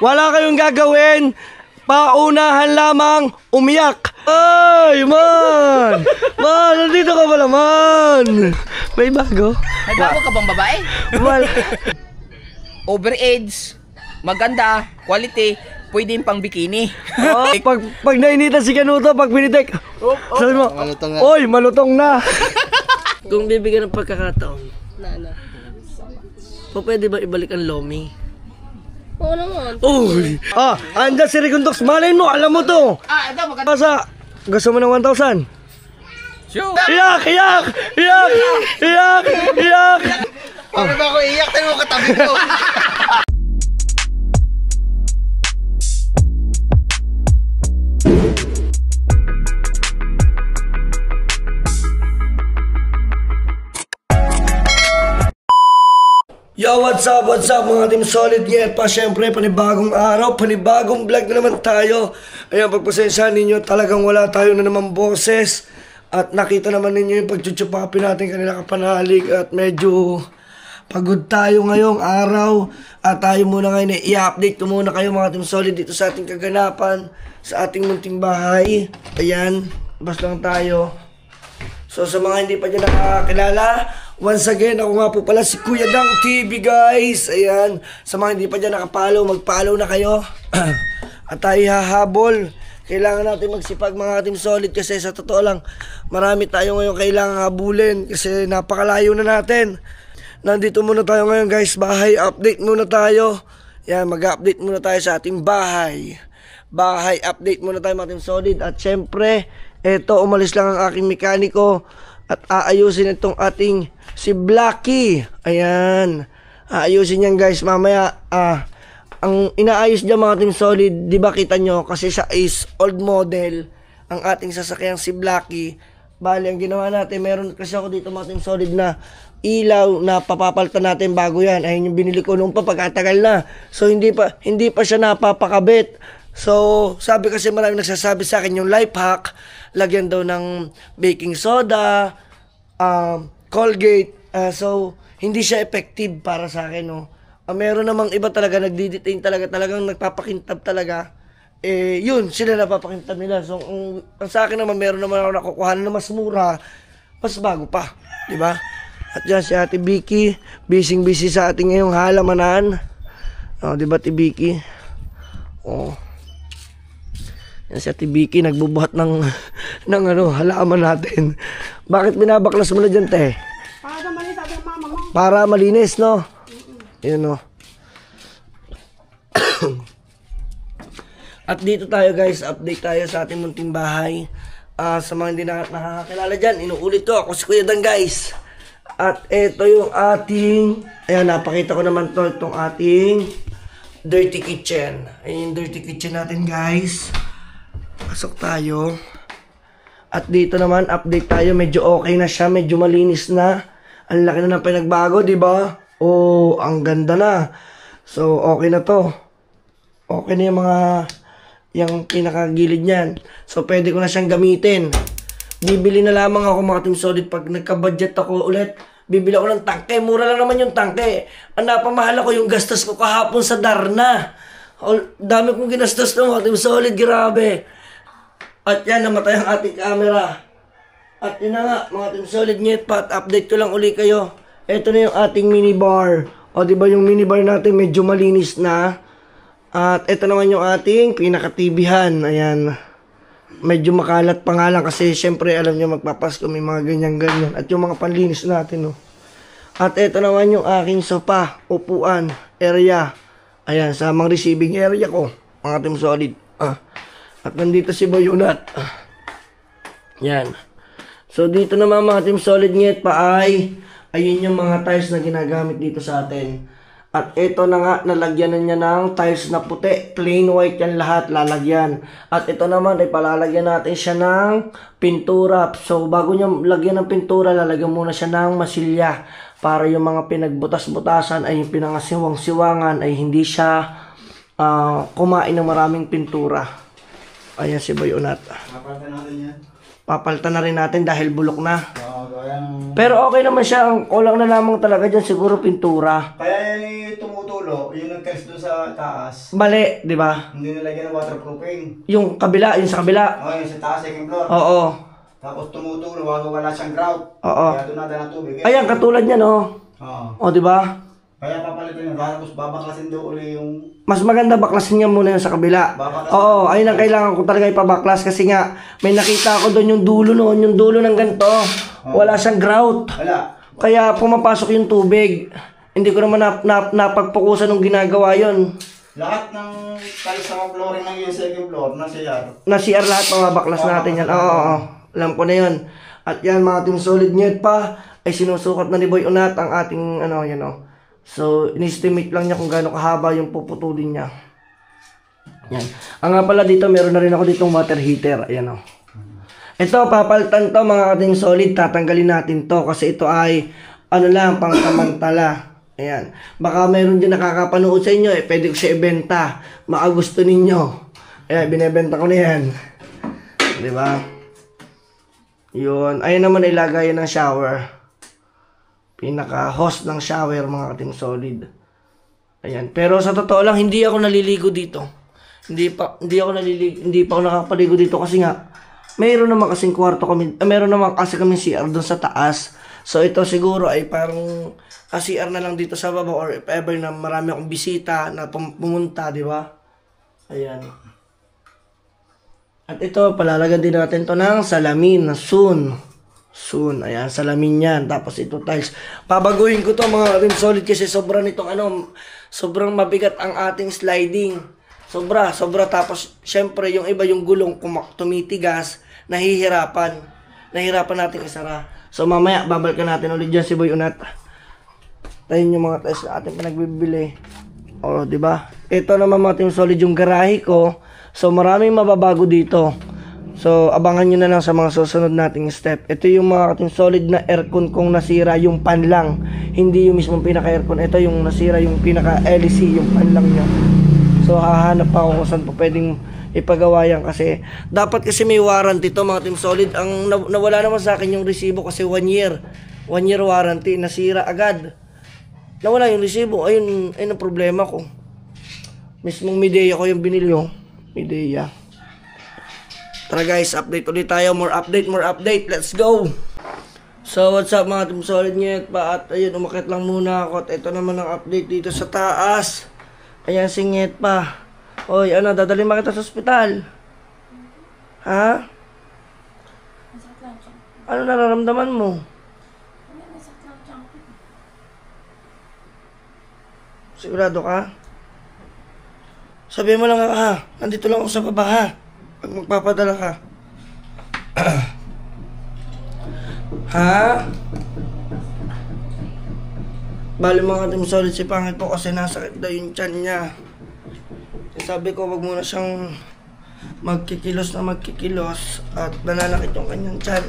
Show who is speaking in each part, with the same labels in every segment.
Speaker 1: Wala kayong gagawin. Paunahan lamang umiyak. Ay, man! Man, nandito ka pala, man! May bago?
Speaker 2: May bago ka bang babae?
Speaker 1: Wala.
Speaker 2: Overage, maganda, quality, pwede yung pang bikini.
Speaker 1: Oh, pag nainitan si Kanuto, pag pinitek, sabi mo,
Speaker 3: malutong na.
Speaker 1: Oy, malutong na! Kung bibigyan ng pagkakataon, pwede ba ibalik ang Lomi?
Speaker 4: Oo naman.
Speaker 1: Uy! Andyan si Rigundox, malay mo, alam mo to!
Speaker 2: Ito, maganda.
Speaker 1: Basta, gusto mo ng 1,000?
Speaker 2: Sure.
Speaker 1: Iyak! Iyak! Iyak! Iyak! Iyak!
Speaker 3: Paano ba ako iiyak? Tayo mo katabi ko.
Speaker 1: Yo, what's up mga team solid ngayon pa. Syempre, panibagong araw, panibagong vlog na naman tayo. Ayan, pagpasensyahan ninyo, talagang wala tayo na naman boses. At nakita naman ninyo yung pagchuchupapin natin kanila kapanalig. At medyo pagod tayo ngayong araw. At tayo muna ngayon, i-update ko muna kayo mga team solid dito sa ating kaganapan, sa ating munting bahay. Ayan, basta lang tayo. So sa mga hindi pa dyan nakakilala, once again, ako nga po pala si Kuya Dang TV, guys. Ayan, sa mga hindi pa dyan nakapollow, mag-follow na kayo. At tayo hahabol. Kailangan natin magsipag mga team solid kasi sa totoo lang, marami tayo ngayon kailangan habulin kasi napakalayo na natin. Nandito muna tayo ngayon, guys, bahay update muna tayo. Ayan, mag-update muna tayo sa ating bahay. Bahay update muna tayo mga team solid. At syempre, eto, umalis lang ang aking mekaniko at aayusin itong ating si Blacky. Ayan, aayusin yan, guys. Mamaya, ang inaayos dyan mga team solid, di ba kita nyo, kasi siya is old model, ang ating sasakyang si Blacky. Bali, ang ginawa natin, meron kasi ako dito mga team solid na ilaw na papapalitan natin bago yan. Ayun yung binili ko nung pagkatagal na. So, hindi pa siya napapakabit. So, sabi kasi maraming nagsasabi sa akin yung life hack, lagyan daw ng baking soda, Colgate. So, hindi siya effective para sa akin, no. Meron namang iba talaga, nagdi-detain talagang nagpapakintab talaga. Yun, sila napapakintab nila. So, ang sa akin naman, meron naman ako nakukuha na mas mura, mas bago pa, di ba? At dyan si Ate Vicky, busy sa ating ngayong halamanan. Di ba, Ate Vicky? Yan si Ate Vicky, nagbubuhat ng halaman natin. Bakit binabaklas mo na dyan, te?
Speaker 4: Para malinis, sabi ng mama mo.
Speaker 1: Para malinis, no? Yun, no? At dito tayo, guys, update tayo sa ating munting bahay. Sa mga hindi nakakakilala dyan, inuulit ko, ako si Kuya Dan, guys. At ito yung ating, ayan, napakita ko naman to, itong ating dirty kitchen. Ayan yung dirty kitchen natin, guys. Pasok tayo. At dito naman, update tayo. Medyo okay na siya. Medyo malinis na. Ang laki na ng pinagbago, di ba? Ang ganda na. So, okay na to. Okay na yung pinakagilid niyan. So, pwede ko na siyang gamitin. Bibili na lamang ako mga team solid pag nagka-budget ako ulit. Bibili ako ng tangke. Mura lang naman yung tangke. Ang napamahal ako yung gastos ko kahapon sa Darna. Dami kong ginastos ng mga team solid. Grabe. At yan, namatay ang ating camera. At yun na nga, mga team solid, ngit pa. At update ko lang uli kayo. Ito na yung ating minibar. Diba yung minibar natin medyo malinis na. At ito naman yung ating pinaka-TVhan. Ayan. Medyo makalat pa nga lang kasi syempre alam nyo magpapasko may mga ganyan-ganyan. At yung mga panlinis natin, no. At ito naman yung aking sofa, upuan, area. Ayan, sa mga receiving area ko, mga team solid. At nandito si Boy Unat. Yan. So dito naman mga team solid ngit pa ayun yung mga tiles na ginagamit dito sa atin. At ito na nga, nalagyan na niya ng tiles na puti. Plain white yan lahat, lalagyan. At ito naman, ay palalagyan natin siya ng pintura. So, bago niya lagyan ng pintura, lalagyan muna siya ng masilya. Para yung mga pinagbutas-butasan, ay yung pinangasiwang-siwangan, ay hindi siya kumain ng maraming pintura. Ayan si Boy Unat.
Speaker 3: Papalitan natin yan.
Speaker 1: Papalitan na rin natin dahil bulok na. Pero okay naman siya. Ang kulang na lamang talaga dyan siguro pintura.
Speaker 3: Kaya yan tumutulong. ulo, yung nagkalis doon sa taas,
Speaker 1: Mali, di ba?
Speaker 3: hindi nilagyan ng waterproofing.
Speaker 1: Yung kabila, yung sa kabila.
Speaker 3: Oh, yung sa taas, second floor.
Speaker 1: Oo.
Speaker 3: Tapos tumutulo, wala siyang grout.
Speaker 1: Oo.
Speaker 3: Kaya doon nada ng tubig.
Speaker 1: Ayan, katulad niya, no?
Speaker 3: Oo.
Speaker 1: O, di ba?
Speaker 3: Kaya papalitan yun, tapos babaklasin doon uli yung...
Speaker 1: Mas maganda baklasin niya muna yung sa kabila. Oo, ayun ang kailangan ko talaga ipabaklas kasi nga may nakita ako doon yung dulo noon, yung dulo ng ganito. Wala siyang grout.
Speaker 3: Wala.
Speaker 1: Kaya pumapasok yung tubig. Hindi ko naman napagpukusan nung ginagawa yon.
Speaker 3: Lahat ng talis sa flooring ng yung second floor na CR.
Speaker 1: Na CR lahat, mababaklas natin yan. Oo, alam ko na yun. At yan, mga team solid nyet pa, ay sinusukat na ni Boy Unat ang ating, ano, yan o. So, in-estimate lang niya kung gaano kahaba yung puputulin niya. Yan. Ang nga pala dito, meron na rin ako ditong water heater. Ayan o. Ito, papalitan to mga ating solid. Tatanggalin natin to kasi ito ay, ano lang, pangsamantala. Ayan. Baka meron din nakakapanood sa inyo, pwede ko siya ibenta. Makagusto ninyo. Ayan, binebenta ko na yan. Diba? Yun. Ayun naman ilagay ng shower. Pinaka-host ng shower, mga kating solid. Ayan. Pero sa totoo lang, hindi ako naliligo dito. Hindi pa ako nakapaligo dito kasi nga, mayroon naman kasing kwarto kami, mayroon naman kasi kami CR doon sa taas. So ito siguro ay parang CR na lang dito sa baba or if ever na marami akong bisita na pumunta, di ba? Ayan. At ito, palalagan din natin to ng salamin na soon. Ayan, salamin yan. Tapos ito tiles. Pabaguhin ko to mga rim solid kasi sobrang itong sobrang mabigat ang ating sliding. Sobra. Tapos, syempre, yung iba yung gulong tumitigas, nahihirapan natin isara. So, mamaya, babalikan natin ulit dyan si Boy Unat. Tayo yung mga tiles na ating pinagbibili. O, diba? Ito naman mga team solid yung garahe ko. So, maraming mababago dito. So, abangan nyo na lang sa mga susunod nating step. Ito yung mga kating solid na aircon kung nasira yung pan lang. Hindi yung mismong pinaka-aircon. Ito yung nasira yung pinaka-LC, yung pan lang niya. So, hahanap pa ako kung saan po pwedeng ipagawa yan kasi dapat kasi may warranty to mga team solid. Ang nawala naman sa akin yung resibo kasi 1 year. 1 year warranty. Nasira agad. Nawala yung resibo. Ayun ang problema ko. Mismong Midea ko yung binili ko. Midea. Tara guys, update ulit tayo. More update. Let's go! So, what's up mga team solid nyet pa? At ayun, umakit lang muna ako. At ito naman ang update dito sa taas. Ayan si nyet pa. Oy, ano, dadalhin ba kita sa ospital? Ha? Ano nararamdaman mo? Sigurado ka? Sabihin mo lang ha. Nandito lang ako sa baba ha. Pag magpapadala ka. Ha? Bali mga team solid si Pangit po kasi nasakit daw yung tiyan niya. Sabi ko wag muna siyang magkikilos at nananakit yung kanyang tiyan.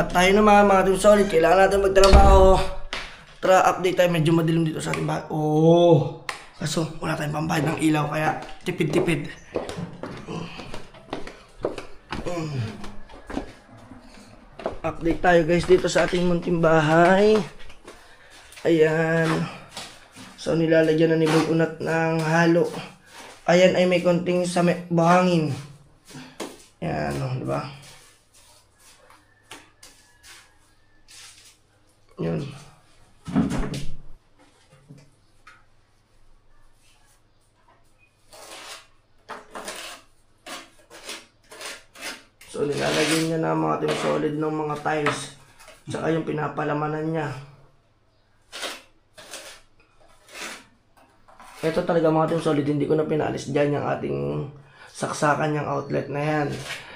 Speaker 1: Tayo naman mga team solid, kailangan natin magtrabaho. Tara, update tayo. Medyo madilim dito sa ating bahay. Kaso wala tayong pambayad ng ilaw kaya tipid-tipid. Update tayo guys dito sa ating munting bahay. Ayan. So nilalagyan na ni Boy Unat ng halo. Ayan ay may konting buhangin. Ayan, di ba? Yun. So, nilalagyan niya na mga team solid ng mga tiles. Tsaka yung pinapalamanan niya. Ito talaga mga team solid, hindi ko na pinalis dyan yung ating saksakan yung outlet na yan.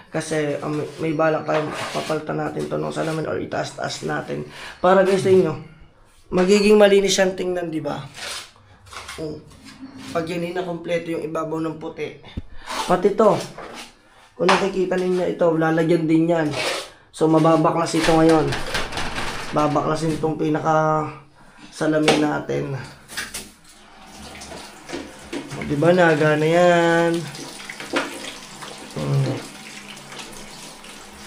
Speaker 1: Kasi may balak tayong papalitan natin to ng salamin or itaas-taas natin. Para guys sa inyo, magiging malinis siyang tingnan, di ba? Pag yan na kompleto yung ibabaw ng puti. Pati to. Kung nakikita ninyo ito, lalagyan din yan. So, mababaklas ito ngayon. Babaklasin itong pinaka salamin natin. O, diba, nagana yan.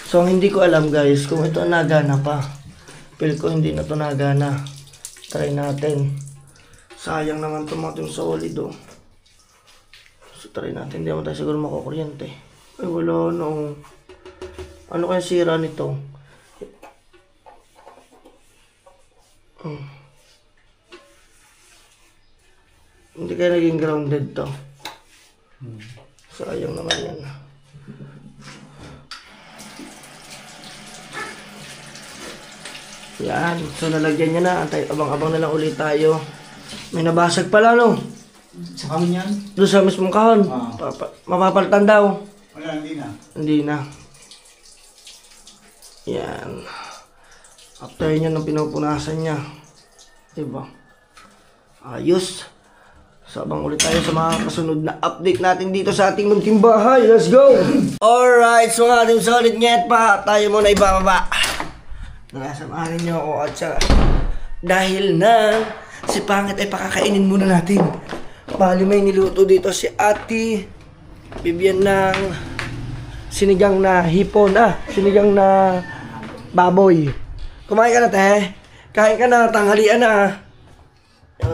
Speaker 1: So, hindi ko alam guys kung ito nagana pa. Feel ko hindi na ito nagana. Try natin. Sayang naman itong mga Team Solid, oh. So, try natin. Hindi naman tayo siguro makukuryente. Ay, wala na, oh. Ano kaya sira nito? Hindi kaya naging grounded to. Sayang naman yan. Yan. So, nalagyan niya na. Abang-abang na lang ulit tayo. May nabasag pala, no?
Speaker 3: Sa kami yan?
Speaker 1: Doon sa mismong kahon. Mapapalitan daw.
Speaker 3: Wala, hindi na.
Speaker 1: Hindi na. Yan. After niya nang pinupunasan niya. Diba? Ayos. So, abang ulit tayo sa mga kasunod na update natin dito sa ating munting bahay. Let's go! Alright, so mga Team Solid, nyet pa. Tayo muna ibababa. Nakasamahan niyo ako at sa... Dahil na si Pangit ay pakakainin muna natin. Bali may niluto dito si Ate. Bibigyan ng sinigang na hipon. Sinigang na baboy. Kumain ka na, te. Kain ka na, tanghalian na.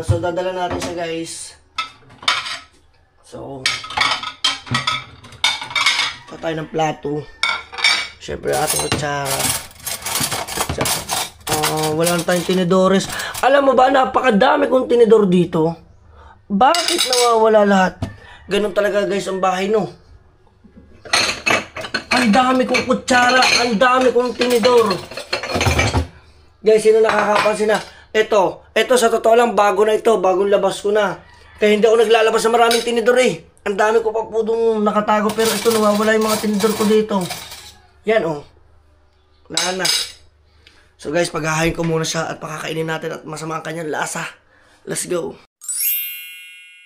Speaker 1: So, dadala natin siya, guys. So, ito tayo ng plato. Siyempre, ating kutsara. Wala na tayong tinidores. Alam mo ba, napakadami kong tinidor dito. Bakit nawawala lahat? Ganun talaga, guys, ang bahay, no? Ang dami kong kutsara, ang dami kong tinidor. Guys, sino nakakapansin na? Ito sa totoo lang, bago na ito, bagong labas ko na. Kaya hindi ako naglalabas sa maraming tinidor eh. Ang dami ko pa po dong nakatago, pero ito nawawala yung mga tinidor ko dito. Yan, oh. Wala na. So guys, paghahayin ko muna siya at pakakainin natin at masama ang kanyang lasa. Let's go.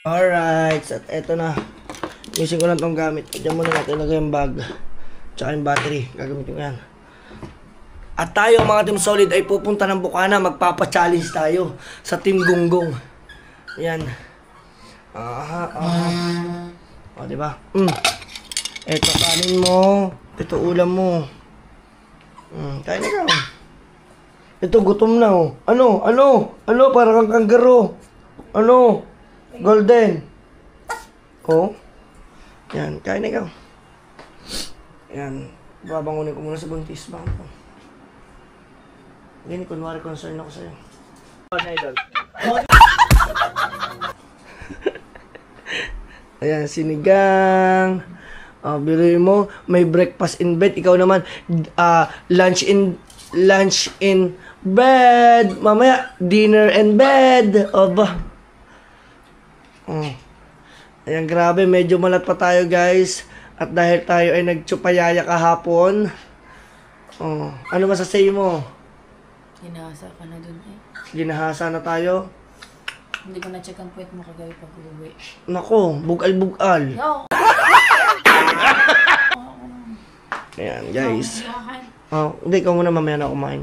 Speaker 1: Alright, at eto na. Using ko lang itong gamit. Diyan muna natin lagay yung bag. Tsaka yung battery. Gagamitin ko yan. At tayo mga Team Solid ay pupunta ng Bukana. Magpapa-challenge tayo sa Team Gonggong. Yan. O, diba? Eto kanin mo. Ito ulam mo. Kaya na ka. Ito gutom na, oh. Ano? Parang kang kanggaro. Ano? Golden. Oh. Yan, kaya na ikaw. Yan. Babangunin ko muna sa buntis. Bakit ko? Ganyan, kunwari concern ako sa'yo. Ayan, sinigang. Biruin mo, may breakfast in bed. Ikaw naman, lunch in bed. Mamaya, dinner in bed. Aba. Ayan, grabe. Medyo malat pa tayo, guys. At dahil tayo ay nagtsupayaya kahapon. Ano masasay mo?
Speaker 5: Ginahasa ka na dun eh.
Speaker 1: Ginahasa na tayo.
Speaker 5: Hindi ko na-check ang puwet mo kagabi pag uwi.
Speaker 1: Nako, bugal-bugal.
Speaker 5: No!
Speaker 1: Ayan, guys. Hindi, ikaw muna, mamaya na kumain.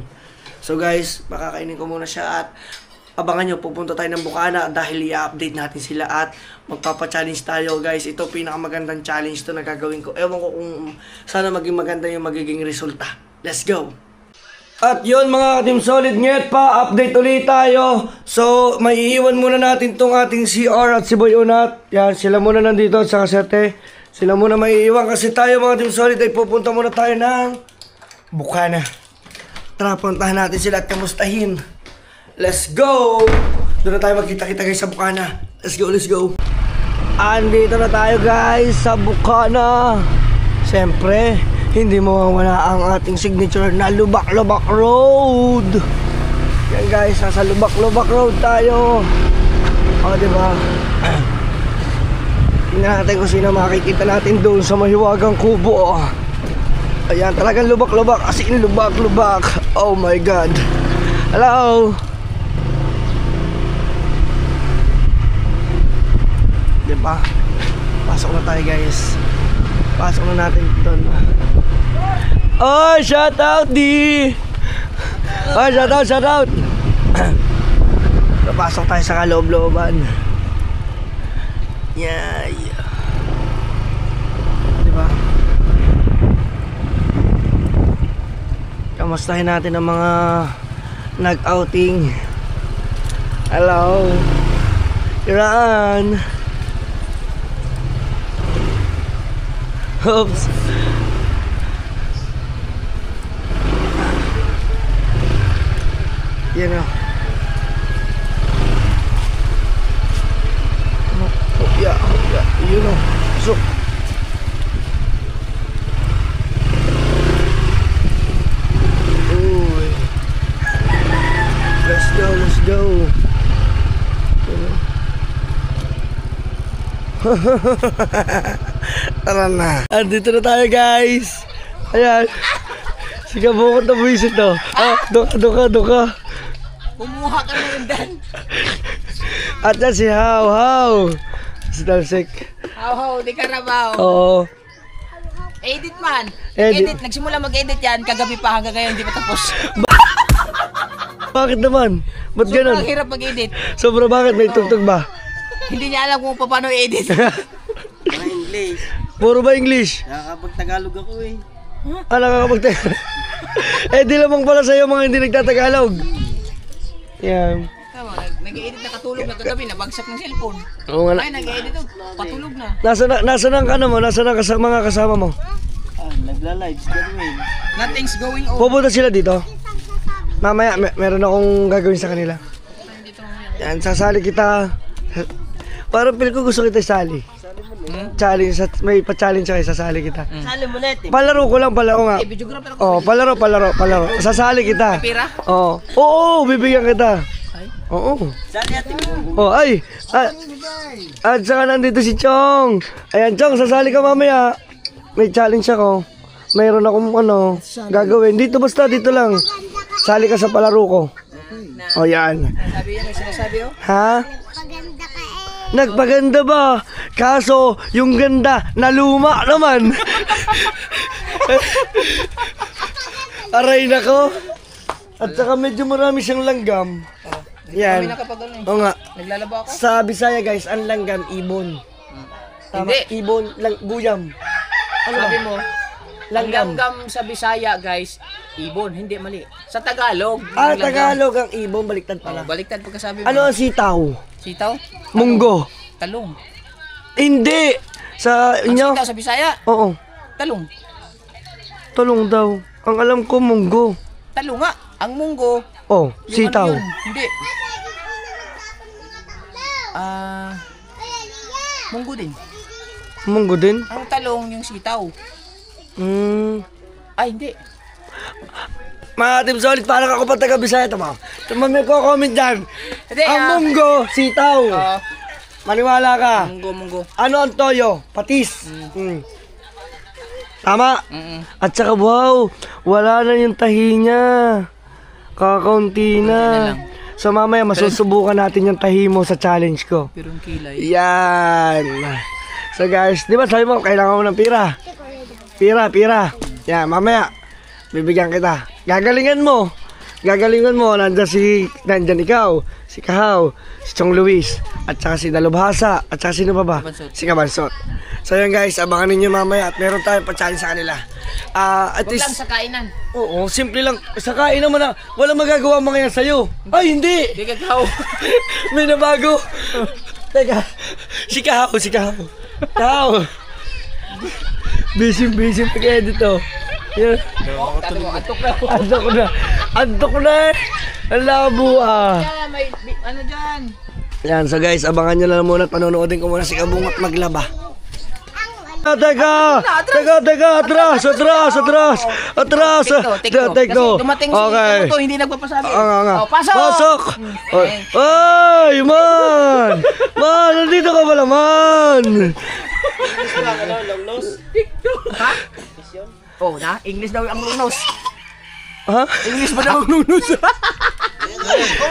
Speaker 1: So guys, makakainin ko muna siya at abangan nyo, pupunta tayo ng Bukana dahil i-update natin sila at magpapa-challenge tayo, guys. Ito, pinakamagandang challenge to na gagawin ko. Ewan ko kung sana maging maganda yung magiging resulta. Let's go! At yun mga Team Solid, nyet pa, update ulit tayo. So, may iiwan muna natin tong ating CR at si Boy Unat. Yan, sila muna nandito at saka si Ate. Sila muna may iiwan kasi tayo mga Team Solid ay pupunta muna tayo ng Bukana. Tara, puntahan natin sila at kamustahin. Let's go! Doon na tayo magkita-kita guys sa Bukana. Let's go, let's go. Andito na tayo guys sa Bukana. Siyempre, hindi mawawala ang ating signature na Lubak-Lubak Road. Yan guys, nasa Lubak-Lubak Road tayo. O, diba? Tingnan natin kung sino makikita natin doon sa mahiwagang kubo. Ayan, talagang lubak-lubak. As in, lubak-lubak. Oh my God. Hello? Diba? Pasok na tayo guys. Pasok na natin doon. Oh, shout out D! Oh, shout out! Pasok tayo sa kaloob-looban. Yeah. Diba? Kamustahin natin ang mga nag-outing. Hello. Run! Oops! Yan o. Hopya. Yun o. So. Uy. Let's go. Tara na. Andito na tayo, guys. Ayan. Sige, bukod na buwisit to. Doon ka.
Speaker 2: Kumuha ka na rin dan.
Speaker 1: At yan si How. Si Talsik.
Speaker 2: How, di Carabao.
Speaker 1: Oo.
Speaker 2: Edit man.
Speaker 1: Edit.
Speaker 2: Nagsimula mag-edit yan, kagabi pa hanggang ngayon, hindi pa tapos.
Speaker 1: Bakit naman? Ba't ganun?
Speaker 2: Sobrang hirap mag-edit.
Speaker 1: Sobra bakit? May tugtog ba?
Speaker 2: Hindi niya alam kung paano i-edit.
Speaker 3: English.
Speaker 1: Puro ba English?
Speaker 3: Nakakapag-Tagalog ako eh.
Speaker 1: Nakakapagtagalog. Di lamang pala sa'yo mga hindi nagtatagalog. Yan.
Speaker 2: Tama, nag-edit na katulog na kagabi, nabagsak ng cellphone.
Speaker 1: Oo nga.
Speaker 2: Ay, nag-edit to, patulog na.
Speaker 1: Nasaan ang ano mo? Nasaan ang mga kasama mo?
Speaker 3: Nagla-lives gawin.
Speaker 2: Nothing's going on.
Speaker 1: Pupunta sila dito? Mamaya, meron akong gagawin sa kanila. Yan, sasali kita. Parang pili ko gusto kita isali. Challenge, may pa-challenge kayo, sasali kita.
Speaker 3: Sali mo natin.
Speaker 1: Palaro ko lang, palaro nga.
Speaker 2: Videographer ako.
Speaker 1: Oh, palaro. Sasali kita.
Speaker 2: May pira?
Speaker 1: Oh. Oo, bibigyan kita. Oo.
Speaker 3: Sali natin.
Speaker 1: Oh, ay. At saka nandito si Chong. Ayan, Chong, sasali ka mamaya. May challenge ako. Mayroon akong gagawin. Dito basta, dito lang. Sali ka sa palaro ko. Oh, yan.
Speaker 2: Sabi yan, may sinasabi oh.
Speaker 1: Ha? Nagpaganda ba? Kaso, yung ganda, naluma naman. Aray nako. At saka medyo marami siyang langgam.
Speaker 2: Kami
Speaker 1: Yan.
Speaker 2: nakapag ano eh.
Speaker 1: Oo nga.
Speaker 2: Naglalaba ako.
Speaker 1: Sa Bisaya guys, ang langgam, ibon. Tama?
Speaker 2: Hindi.
Speaker 1: Ibon, guyam. Ano
Speaker 2: Sabi
Speaker 1: ba?
Speaker 2: mo,
Speaker 1: Langgam.
Speaker 2: langgam sa Bisaya guys, ibon, hindi mali. Sa Tagalog,
Speaker 1: Ah,
Speaker 2: yung langgam.
Speaker 1: Tagalog ang ibon, baliktad
Speaker 2: Oh,
Speaker 1: pala.
Speaker 2: baliktad pagkasabi mo.
Speaker 1: Ano ang sitaw?
Speaker 2: Sitaw?
Speaker 1: Munggo.
Speaker 2: Talong.
Speaker 1: Hindi. Sa
Speaker 2: Ang
Speaker 1: inyo?
Speaker 2: sitaw sa Bisaya,
Speaker 1: Oo.
Speaker 2: talong.
Speaker 1: Tulong daw. Ang alam ko, munggo.
Speaker 2: Talong nga. Ang munggo,
Speaker 1: Oh,
Speaker 2: yung
Speaker 1: sitaw.
Speaker 2: ano yun? Hindi. Munggo din.
Speaker 1: Munggo din?
Speaker 2: Ang talong yung sitaw. Ay, hindi.
Speaker 1: Mga Team Solid, parang ako pa taga Bisaya. Tama. May comment dyan.
Speaker 2: Hindi,
Speaker 1: Ang munggo, sitaw. Maniwala ka.
Speaker 2: Munggo.
Speaker 1: Ano ang toyo? Patis. Tama.
Speaker 2: Mm-mm.
Speaker 1: At saka wow, wala na yung tahi niya. Kakaunti na. So mamaya masusubukan natin yung tahi mo sa challenge ko.
Speaker 2: Pero ang kilay.
Speaker 1: Yan. So guys, di ba sabi mo kailangan mo ng pira? Pira. Yan, mamaya bibigyan kita. Gagalingan mo. Nandyan ikaw, si Kahaw, si Chong Luis, at saka si Dalubhasa, at saka sino pa ba?
Speaker 2: Kabansot.
Speaker 1: Si Kabansot. So yan guys, abangan ninyo mamaya at meron tayong pa-challenge sa kanila. At
Speaker 2: Huwag lang sa kainan.
Speaker 1: oo, simple lang. Sa kain naman na, walang magagawa mga yan sa'yo. Ay, hindi!
Speaker 2: Hindi ka
Speaker 1: May nabago. Teka, si Kahaw. Kahaw. Busy pag-edit oh. Yan. Antok na. Ang labo ah.
Speaker 2: Yan, may ano dyan.
Speaker 1: Yan, so guys, abangan nyo lang muna at panonoodin ko muna si Kabungot maglaba. Teka, atras.
Speaker 2: Take no. Kasi dumating si Kamuto, hindi nagpapasabi.
Speaker 1: Nga.
Speaker 2: Oh, pasok!
Speaker 1: Ay, man, nandito ka pala, man.
Speaker 2: Ha? Oh, English daw ang lunos.
Speaker 1: Ha?
Speaker 2: English ba daw ang lunos?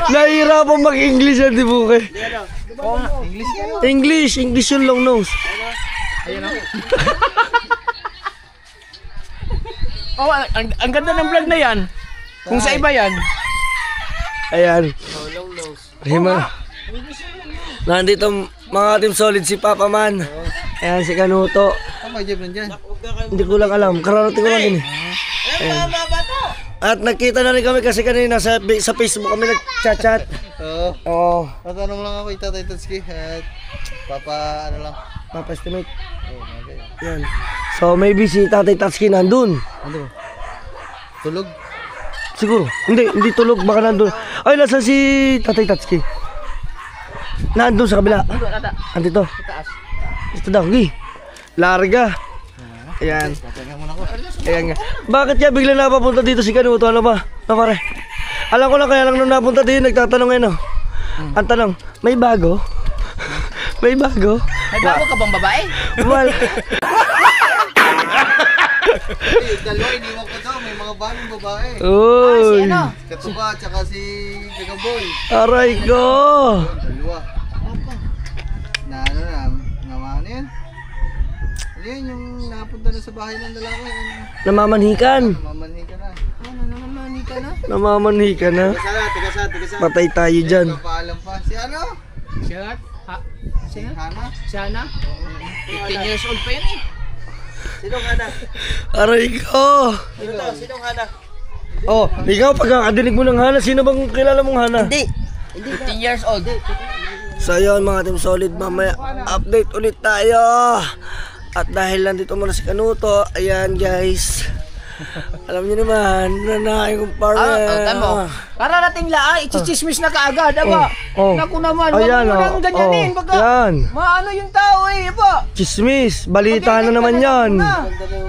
Speaker 1: Nahihirapan mag-English yan, di po kayo.
Speaker 2: Oo nga, English.
Speaker 1: English yung long nose.
Speaker 2: Ayun o. Oh, ang ganda ng vlog na yan. Kung sa iba yan.
Speaker 1: Ayan. Hima. Nandito mga Team Solid si Papa Man. Ayan si Kanuto.
Speaker 3: Tama, Jeff, nandyan.
Speaker 1: Hindi ko lang alam. Kararating ko lang din eh.
Speaker 3: Ayan, baba to.
Speaker 1: At nakita na rin kami kasi kanina sa Facebook kami nag-chat.
Speaker 3: Oo.
Speaker 1: Oo.
Speaker 3: Matanong lang ako Tatay Tatsuki at ano lang.
Speaker 1: Papa-estimate.
Speaker 3: Oo, okay.
Speaker 1: Yan. So maybe si Tatay Tatsuki nandun.
Speaker 3: Ano? Tulog?
Speaker 1: Siguro. Hindi tulog. Baka nandun. Ay, nasa si Tatay Tatsuki. Nandun sa kabila. Andito. Ito daw. Gi. Larga. Ayan. Ayan nga. Bakit kaya bigla napapunta dito si Kanuto? Ano ba? Ano pare? Alam ko lang kaya lang nung napunta dito, nagtatanong ngayon. Ang tanong, may bago? May bago?
Speaker 2: May bago ka bang babae?
Speaker 1: Wala.
Speaker 3: Dalawa, iniwan ko daw. May mga bagong babae.
Speaker 1: Uy.
Speaker 3: Katuba, tsaka si Gagaboy.
Speaker 1: Aray ko.
Speaker 3: Dalawa. Ano yan? Ano yan yung napunta na sa bahay ng lalaki?
Speaker 1: Namamanhikan.
Speaker 3: Mamanhi ka na.
Speaker 1: Namamanhi ka na.
Speaker 3: Tiga sa.
Speaker 1: Patay tayo dyan.
Speaker 3: Papaalam pa. Si ano?
Speaker 2: Siya?
Speaker 3: Si Hana?
Speaker 2: Sana? 15 years old pa yan eh.
Speaker 3: Sinong Hana?
Speaker 1: Aray ko.
Speaker 3: Sinong Hana?
Speaker 1: Oh, ikaw pagkakadinig mo ng Hana, sino bang kilala mong Hana?
Speaker 2: Hindi. 15 years old.
Speaker 1: So yun mga Team Solid, mamaya update ulit tayo. At dahil nandito muna si Kanuto, ayan guys. Alam niyo naman, nanay kong partner.
Speaker 2: Tama. Kararating lang, itsismis na kaagad, aba. Naku naman, wag
Speaker 1: Ayan,
Speaker 2: mo nang ganyanin.
Speaker 1: Yan.
Speaker 2: Maano yung tao eh, aba.
Speaker 1: Chismis, balita na naman yan.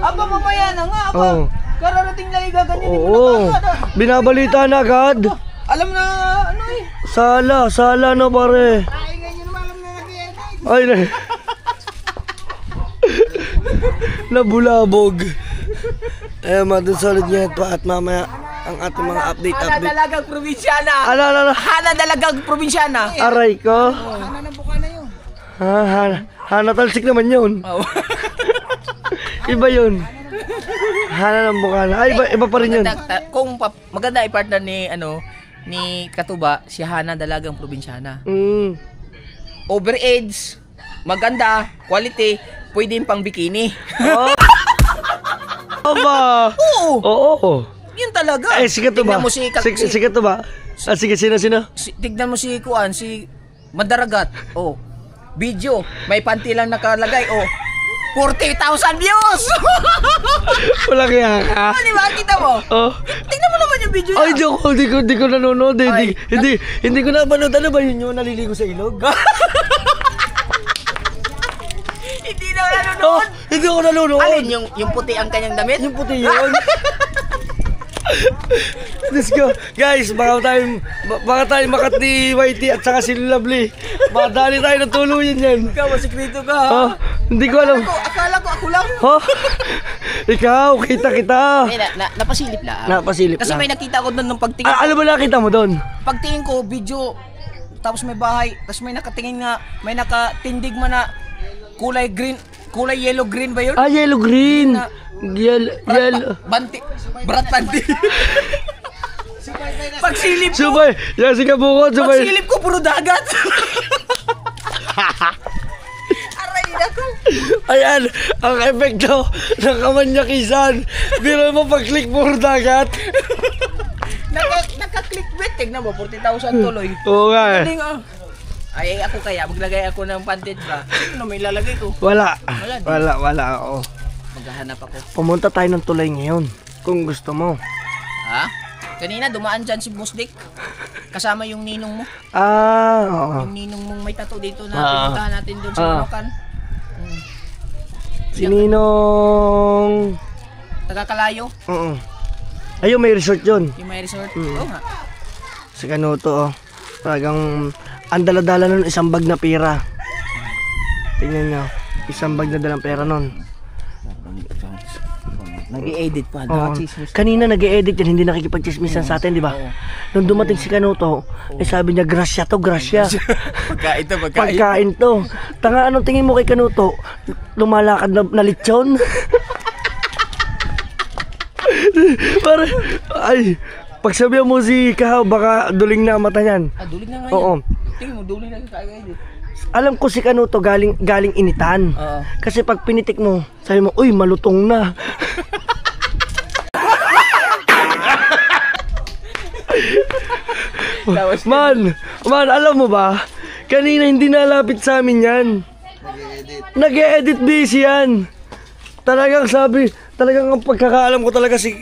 Speaker 2: Aba, mamaya na nga, aba. Kararating lang igaganyanin mo
Speaker 1: Oo,
Speaker 2: na kaagad.
Speaker 1: binabalita na agad.
Speaker 2: Alam na, ano eh.
Speaker 1: Sala na pare. Ay, na. Nabulabog. Eh, mga Team Solid nga ito at mamaya ang ating mga update.
Speaker 2: Hana dalagang probinsyana.
Speaker 1: Ala.
Speaker 2: Hana dalagang probinsyana.
Speaker 1: Aray ko.
Speaker 2: Hana ng buka na yun.
Speaker 1: Hana talsik naman yun.
Speaker 2: Oo.
Speaker 1: Iba yun. Hana ng bukana. Ay, iba pa rin yun.
Speaker 2: Kung maganda i-partner ni Katuba, si Hana dalagang probinsyana. Overage, maganda, quality, pwede yung pang bikini.
Speaker 1: Oh. Aba. Oo.
Speaker 2: Yun talaga.
Speaker 1: Eh, si Katuba.
Speaker 2: Tignan mo si
Speaker 1: Katuba. Sige, sino?
Speaker 2: Tignan mo si Kuan, si Madaragat. Oh. Video, may panty lang nakalagay. Oh. 40,000 views!
Speaker 1: Wala kaya ka.
Speaker 2: Di ba? Kita mo?
Speaker 1: Oh.
Speaker 2: Tignan mo naman yung video niya.
Speaker 1: Ay, hindi ko nanonood. Hindi ko napanood. Ano ba yun yung naliligo sa ilog?
Speaker 2: Hindi na nanonood.
Speaker 1: Hindi ko nanonood.
Speaker 2: Alin, yung puti ang kanyang damit?
Speaker 1: Yung puti yun. Let's go. Guys, baka tayo makat ni Whitey at saka si Lovely. Madali tayo ng tuluyan yan.
Speaker 2: Ikaw, masikreto ka ha?
Speaker 1: Hindi ko alam.
Speaker 2: Akala ko ako lang.
Speaker 1: Ikaw, kita.
Speaker 2: Ay, napasilip lang.
Speaker 1: Napasilip
Speaker 2: Kasi
Speaker 1: lang.
Speaker 2: may nakita ko doon nung pagtingin.
Speaker 1: Ano ba nakita mo doon?
Speaker 2: Pagtingin ko, video, tapos may bahay, tapos may nakatingin nga, may nakatindig man na kulay green, kulay yellow-green ba yun?
Speaker 1: Yellow-green. Yellow.
Speaker 2: Banti. Brat banti. Pagsilip ko.
Speaker 1: Subay. Yan si Kabukod. Subay.
Speaker 2: Pagsilip ko, puro dagat. Aray nako.
Speaker 1: Ayan. Ang epekto ng kamanyakisan. Biro mo pag-click puro dagat.
Speaker 2: Naka-clickbait. Tignan mo, 40,000 tuloy.
Speaker 1: Oo nga eh.
Speaker 2: Galing ah. Ay, ako kaya, maglagay ako ng pantit ba? Ano may lalagay ko?
Speaker 1: Wala.
Speaker 2: Wala.
Speaker 1: Wala. Oo.
Speaker 2: Maghahanap ako.
Speaker 1: Pumunta tayo ng tulay ngayon. Kung gusto mo.
Speaker 2: Ha? Kanina dumaan dyan si Boss Dick. Kasama yung ninong mo.
Speaker 1: Oo.
Speaker 2: Yung ninong mong may tattoo dito na pinuntahan natin doon sa Bulacan.
Speaker 1: Si Ninong.
Speaker 2: Taga-Kalayo.
Speaker 1: Ayun, may resort yun.
Speaker 2: Yung may resort. Oo nga.
Speaker 1: Sa Kanuto, oh. Talagang ang dala-dala nun, isang bag na pera. Tingnan nyo. Isang bag na dalang pera nun.
Speaker 2: Nag-i-edit pa.
Speaker 1: Kanina nag-i-edit yan, hindi nakikipag-chismisan sa atin, di ba? Nung dumating si Kanuto, sabi niya, grasya to, grasya. Pagkain to. Tanga, anong tingin mo kay Kanuto? Lumalakad na lechon? Para, ay, pagsabihan mo si Kahaw, baka duling na ang mata niyan.
Speaker 2: Duling na nga
Speaker 1: Oo.
Speaker 2: Tingin mo, duling na kagaya.
Speaker 1: Alam ko si Kanuto galing initan. Kasi pag pinitik mo, sabi mo, uy, malutong na. Man, alam mo ba? Kanina hindi nalapit sa amin yan. Nag-e-edit busy yan. Talagang talagang ang pagkakaalam ko talaga si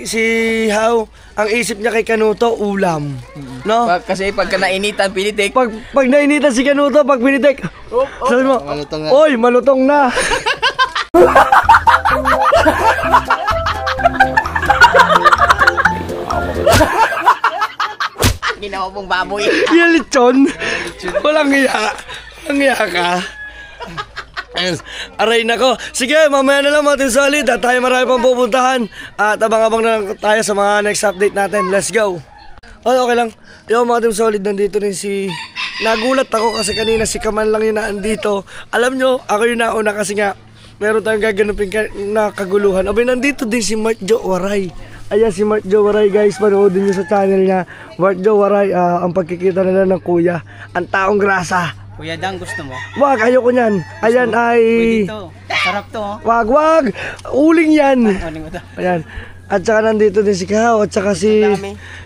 Speaker 1: How, ang isip niya kay Kanuto, ulam. No?
Speaker 2: Kasi pagka nainitan, pinitik.
Speaker 1: Pag nainitan si Kanuto, pag pinitik, sabi mo,
Speaker 3: Malutong na.
Speaker 1: oy, malutong na.
Speaker 2: Ginawa pong baboy.
Speaker 1: Yan lechon. Walang hiya. Ang hiya ka. Aray nako. Sige, mamaya na lang mga Team Solid. At tayo marami pang pupuntahan. At abang-abang na lang tayo sa mga next update natin. Let's go. Okay lang. Yo mga Team Solid, nandito rin si... Nagulat ako kasi kanina si Kaman lang yung naandito. Alam nyo, ako yung nauna kasi nga meron tayong gaganapin na kaguluhan. Abay, nandito din si Mark Jo Waray. Ayan si Mark Jo Waray, guys. Panoodin nyo sa channel niya. Mark Jo Waray, ang pagkikita nila ng kuya. Ang taong grasa.
Speaker 6: Kuya Dang, gusto mo?
Speaker 1: Wag, ayoko nyan. Ayan ay...
Speaker 6: Dito. Sarap to, oh.
Speaker 1: Wag! Uling yan!
Speaker 6: Ano mo to?
Speaker 1: Ayan. At saka nandito din si Kao at saka si...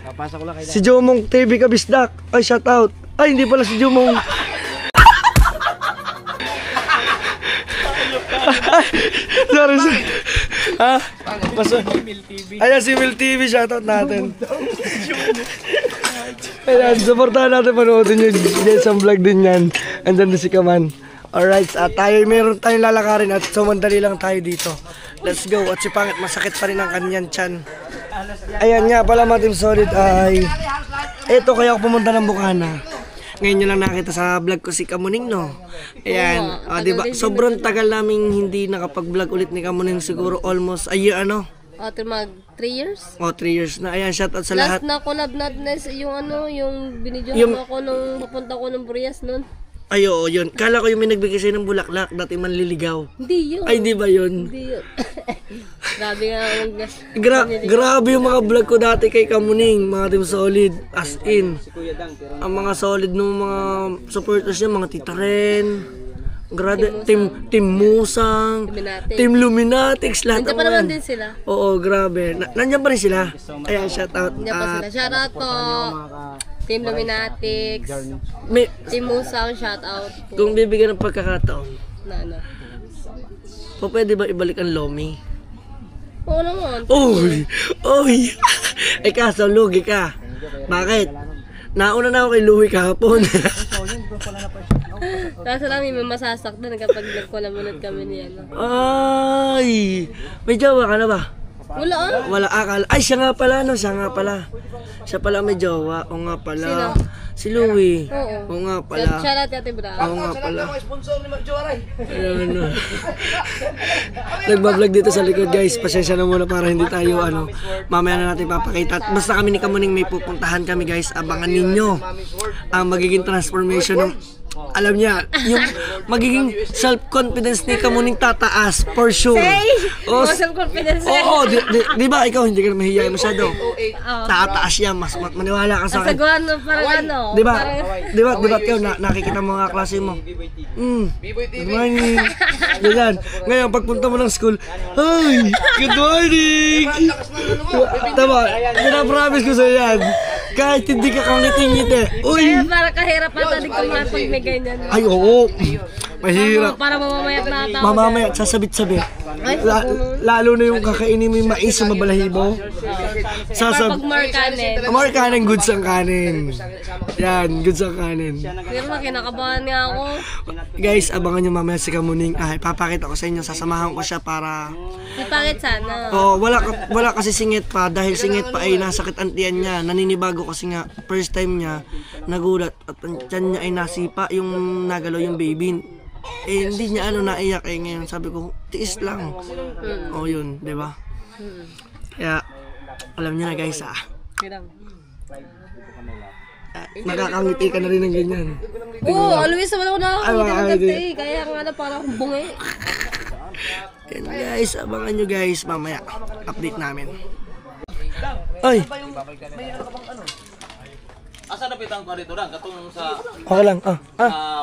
Speaker 6: Papasok ko lang kayo.
Speaker 1: Si Jomong TV Kabisdak. Ay, shout out. Ay, hindi pala si Jomong. Sorry. Ha? Ayan si Mil TV, shoutout natin. Ayan, supportahan natin, panoodin nyo dyan sa vlog din yan. Andyan na si Kaman. Alright, meron tayong lalakarin at sumandali lang tayo dito. Let's go. At si Pangit, masakit pa rin ang kanyang tiyan. Ayan nga pala mga Team Solid ay... Eto kaya ako pumunta ng Bukana. Ngayon nyo lang nakita sa vlog ko si Kamuning, no? Ayan, diba? Sobrang tagal naming hindi nakapag-vlog ulit ni Kamuning. Siguro almost a year, ano?
Speaker 4: Mag 3 years?
Speaker 1: 3 years na. Ayan, shoutout sa lahat.
Speaker 4: Last na collab natin yung binidyohan
Speaker 1: Yung-
Speaker 4: mo ako nung papunta ko ng Burias nun.
Speaker 1: Ay, oo, yun. Kala ko yung may nagbigay sa'yo ng bulaklak, dati manliligaw.
Speaker 4: Hindi yun.
Speaker 1: Ay, di ba yun?
Speaker 4: Hindi yun. Grabe nga.
Speaker 1: Grabe yung mga vlog ko dati kay Kamuning, mga Team Solid, as in. Ang mga solid ng mga supporters niya, mga Tita Ren, Team Musang,
Speaker 4: Luminatics.
Speaker 1: Team Luminatics, lahat
Speaker 4: Nandiyan pa naman din sila.
Speaker 1: Oo, grabe. Nandiyan pa rin sila. Ayan, shout out.
Speaker 4: Nandiyan pa sila. Shoutout po. Team Luminatics. Team Musang, shoutout po.
Speaker 1: Kung bibigyan ng pagkakataon,
Speaker 4: Na.
Speaker 1: pwede ba ibalik ang Lomi?
Speaker 4: Oo naman.
Speaker 1: Oy! Eh kaso, lugi ka. Bakit? Nauna na ako kay Louie kahapon.
Speaker 4: Kaso lang may masasaktan kapag nag-collab ulit kami niya.
Speaker 1: Ay! May jowa ka na ba?
Speaker 4: Wala ah.
Speaker 1: Wala akal. Ay, siya nga pala, no? Siya nga pala. Siya pala may jowa. O nga pala.
Speaker 4: Sino?
Speaker 1: Si Louie.
Speaker 4: Oo.
Speaker 1: O nga pala.
Speaker 4: Shoutout Ate Bra.
Speaker 1: Oo nga pala. Ayan, ano. Nagbablog dito sa likod, guys. Pasensya na muna para hindi tayo, mamaya na natin papakita. At basta kami ni Kamuning may pupuntahan kami, guys. Abangan ninyo ang magiging transformation ng... Alam niya, yung magiging self-confidence ni Kamuning tataas, for sure.
Speaker 4: Oh, self-confidence.
Speaker 1: Oo, di ba ikaw hindi ka na mahihiyain masyado? Tataas yan, mas maniwala ka sa akin.
Speaker 4: Saguan parang ano.
Speaker 1: Di ba ikaw nakikita mo mga klase mo? Good morning. Ganyan. Ngayon, pagpunta mo ng school, hi, good morning. Tama, pinapromise ko sa'yo yan. Kahit hindi ka kangiti-ngiti. Uy!
Speaker 4: Kaya parang kahirap ata din kumain pag may ganyan.
Speaker 1: Ay, oo. Mahirap.
Speaker 4: Para mamamayat na tao.
Speaker 1: Mamamaya, sasabit-sabit. Lalo na yung kakainin mo yung mais sa mabalahibo.
Speaker 4: Para pag more kanin.
Speaker 1: More kanin, goods ang kanin. Yan, goods ang kanin.
Speaker 4: Pero kinakabahan nga ako.
Speaker 1: Guys, abangan nyo mamaya si Kamuning. Papakita ko sa inyo, sasamahan ko siya para...
Speaker 4: Di pangit sana.
Speaker 1: Oh, wala kasi singit pa. Dahil singit pa ay nasakit ang tiyan niya. Naninibago kasi nga, first time niya, nagulat. At ang tiyan niya ay nasipa, yung nagalaw yung baby. Eh, hindi niya naiyak eh. Ngayon sabi ko, tiis lang. Oh, yun, di ba? Kaya, alam niyo na guys, nakakangiti ka na rin ng ganyan.
Speaker 4: Oo, always naman ako nakakita ng ganda eh. Kaya nga parang bungi.
Speaker 1: Yan guys, abangan nyo guys, mamaya, update namin. Ay!
Speaker 7: Asa na pitang ka rito lang? Katong sa
Speaker 1: Okay lang,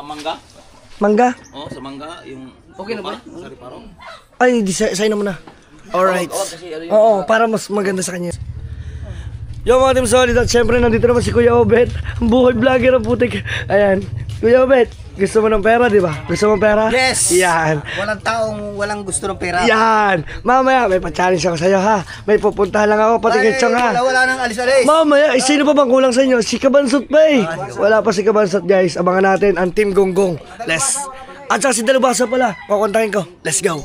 Speaker 7: mangga?
Speaker 1: Mangga?
Speaker 7: Oo, sa mangga, yung... Okay na ba? Sa Riparo?
Speaker 1: Ay, sa'yo na muna. Alright. Oo, para mas maganda sa kanya. Yo mga Team Solid, at syempre nandito naman si Kuya Obet. Ang buhay vlogger ang putik. Ayan, Kuya Obet, gusto mo ng pera, di ba? Gusto mo ng pera?
Speaker 6: Yes!
Speaker 1: Yan.
Speaker 6: Walang taong walang gusto ng pera.
Speaker 1: Yan. Mamaya, may pa-challenge ako sa'yo ha. May pupuntahan lang ako, pati kay Chong ha.
Speaker 6: Wala nang alis-alis.
Speaker 1: Mamaya, sino pa bang kulang sa inyo? Si Kabansot pa eh. Wala pa si Kabansot guys. Abangan natin ang Team Gonggong. At saka si Dalubasa pala. Kukontakin ko. Let's go.